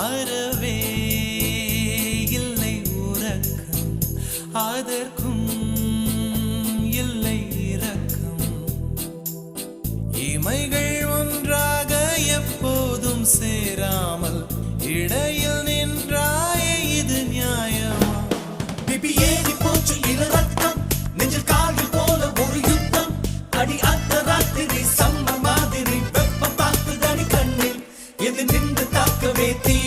அறவே இல்லை உறக்கம், அதற்கும் இல்லை இரக்கம். இமைகள் ஒன்றாக எப்போதும் சேராமல் இடையில் நின்றாயே, இது நியாயமா? பிபி ஏறி போச்சு இளரத்தம், நெஞ்சில் கால்கள் போல ஒரு யுத்தம். அடி அந்த ராத்திரி சம்மர் மாதிரி வெப்பம் தாக்குதடி கண்ணில், எது நின்று தாக்கவே தீ